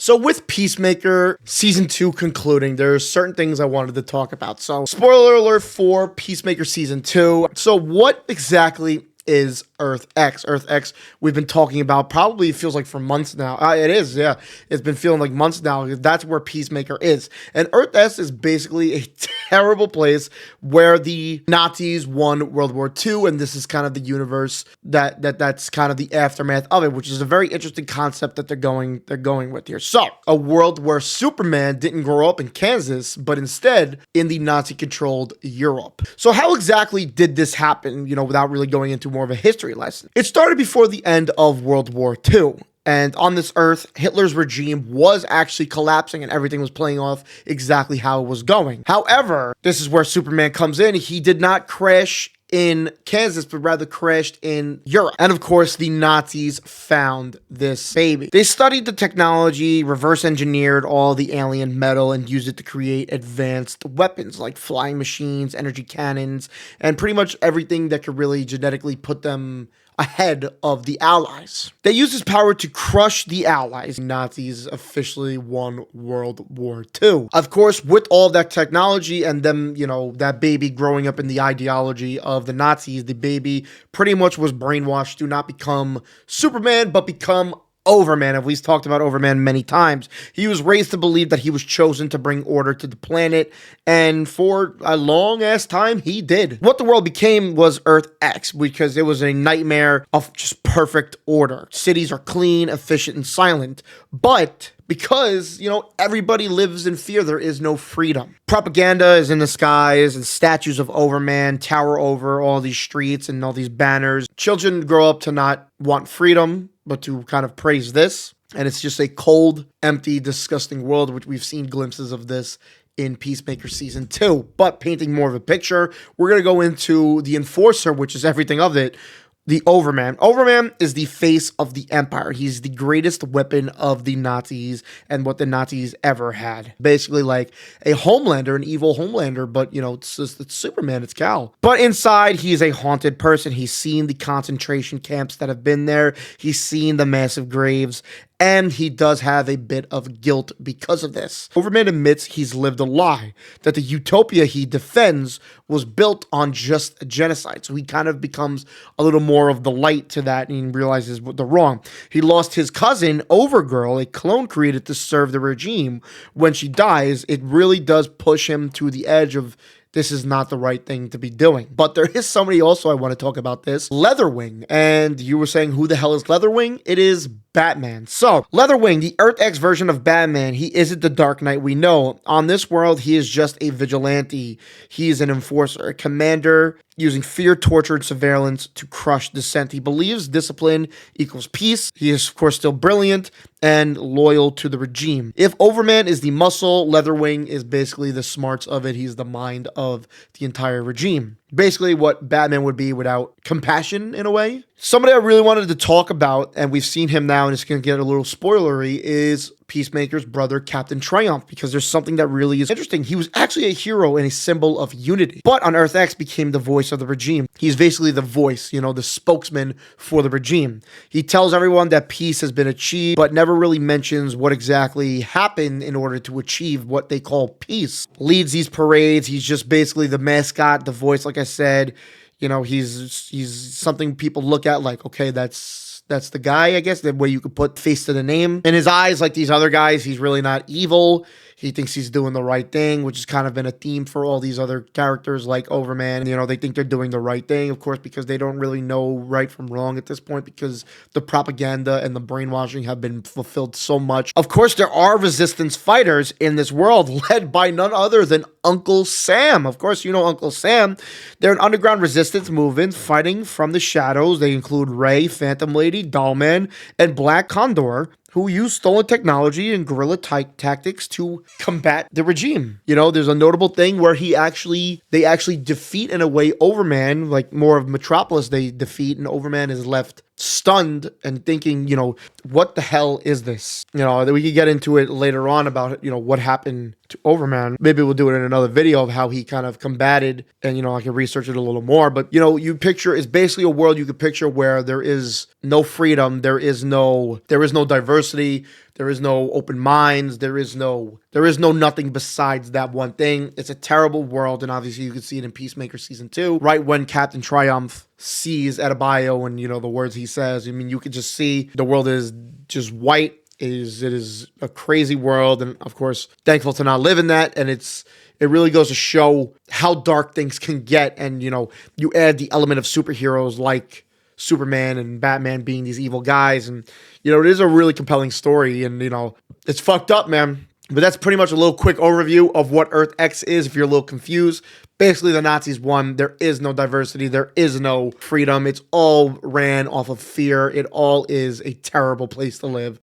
So with Peacemaker Season 2 concluding, there's certain things I wanted to talk about. So spoiler alert for Peacemaker Season 2. So what exactly is Earth X? Earth X, we've been talking about, probably feels like for months now. It is, yeah. It's been feeling like months now. That's where Peacemaker is. And Earth X is basically a terrible place where the Nazis won World War II, and this is kind of the universe that's kind of the aftermath of it, which is a very interesting concept that they're going with here. So, a world where Superman didn't grow up in Kansas, but instead in the Nazi-controlled Europe. So how exactly did this happen, without really going into more of a history lesson? It started before the end of World War II. And on this earth, Hitler's regime was actually collapsing and everything was playing off exactly how it was going. However, this is where Superman comes in. He did not crash in Kansas, but rather crashed in Europe. And of course, the Nazis found this baby. They studied the technology, reverse engineered all the alien metal, and used it to create advanced weapons like flying machines, energy cannons, and pretty much everything that could really genetically put them ahead of the Allies. They used this power to crush the Allies. Nazis officially won World War II. Of course, with all of that technology and them, that baby growing up in the ideology of the Nazis, the baby pretty much was brainwashed to not become Superman, but become Overman. And we've talked about Overman many times. He was raised to believe that he was chosen to bring order to the planet, and for a long ass time, he did. What the world became was Earth X, because it was a nightmare of just perfect order. Cities are clean, efficient, and silent, but because, everybody lives in fear, there is no freedom. Propaganda is in the skies, and statues of Overman tower over all these streets and all these banners. Children grow up to not want freedom, but to kind of praise this. And it's just a cold, empty, disgusting world, which we've seen glimpses of this in Peacemaker Season 2. But painting more of a picture, we're going to go into the Enforcer, which is everything of it. The Overman. Overman is the face of the Empire. He's the greatest weapon of the Nazis and what the Nazis ever had. Basically like a Homelander, an evil Homelander, but it's Superman, it's Cal. But inside, he's a haunted person. He's seen the concentration camps that have been there. He's seen the massive graves. And he does have a bit of guilt because of this. Overman admits he's lived a lie, that the utopia he defends was built on just genocide. So he kind of becomes a little more of the light to that, and he realizes what the wrong. He lost his cousin, Overgirl, a clone created to serve the regime. When she dies, it really does push him to the edge of this is not the right thing to be doing. But there is somebody also I want to talk about this, Leatherwing. And you were saying, who the hell is Leatherwing? It is Batman. So, Leatherwing, the Earth X version of Batman, he isn't the Dark Knight we know. On this world, he is just a vigilante. He is an enforcer, a commander using fear, torture, and surveillance to crush dissent. He believes discipline equals peace. He is, of course, still brilliant and loyal to the regime. If Overman is the muscle, Leatherwing is basically the smarts of it. He's the mind of the entire regime. Basically what Batman would be without compassion, in a way. Somebody I really wanted to talk about, and we've seen him now, and it's going to get a little spoilery, is Peacemaker's brother, Captain Triumph, because there's something that really is interesting. He was actually a hero and a symbol of unity, but on Earth X became the voice of the regime. He's basically the voice, the spokesman for the regime. He tells everyone that peace has been achieved, but never really mentions what exactly happened in order to achieve what they call peace. Leads these parades. He's just basically the mascot, the voice, like I said. He's something people look at like, okay, that's the guy, I guess, the way you could put face to the name. In his eyes, like these other guys, he's really not evil. He thinks he's doing the right thing, which has kind of been a theme for all these other characters like Overman. They think they're doing the right thing, of course, because they don't really know right from wrong at this point, because the propaganda and the brainwashing have been fulfilled so much. Of course, there are resistance fighters in this world led by none other than Uncle Sam. Of course, Uncle Sam. They're an underground resistance movement fighting from the shadows. They include Ray, Phantom Lady, Dollman, and Black Condor, who use stolen technology and guerrilla tactics to combat the regime. There's a notable thing where they actually defeat, in a way, Overman, like more of Metropolis they defeat, and Overman is left stunned and thinking, what the hell is this? We could get into it later on about, what happened to Overman. Maybe we'll do it in another video of how he kind of combated, and, I can research it a little more. But, you picture, it's basically a world you could picture where there is no freedom, there is no diversity, There is no open minds. There is no nothing besides that one thing. It's a terrible world, and obviously you can see it in Peacemaker season 2, right when Captain Triumph sees Adebayo and the words he says. I mean, you could just see the world is just white. It is a crazy world, and of course, thankful to not live in that. And it really goes to show how dark things can get. And you add the element of superheroes like Superman and Batman being these evil guys, and it is a really compelling story, and it's fucked up, man. But that's pretty much a little quick overview of what Earth X is if you're a little confused. Basically, the Nazis won. There is no diversity. There is no freedom. It's all ran off of fear. It all is a terrible place to live.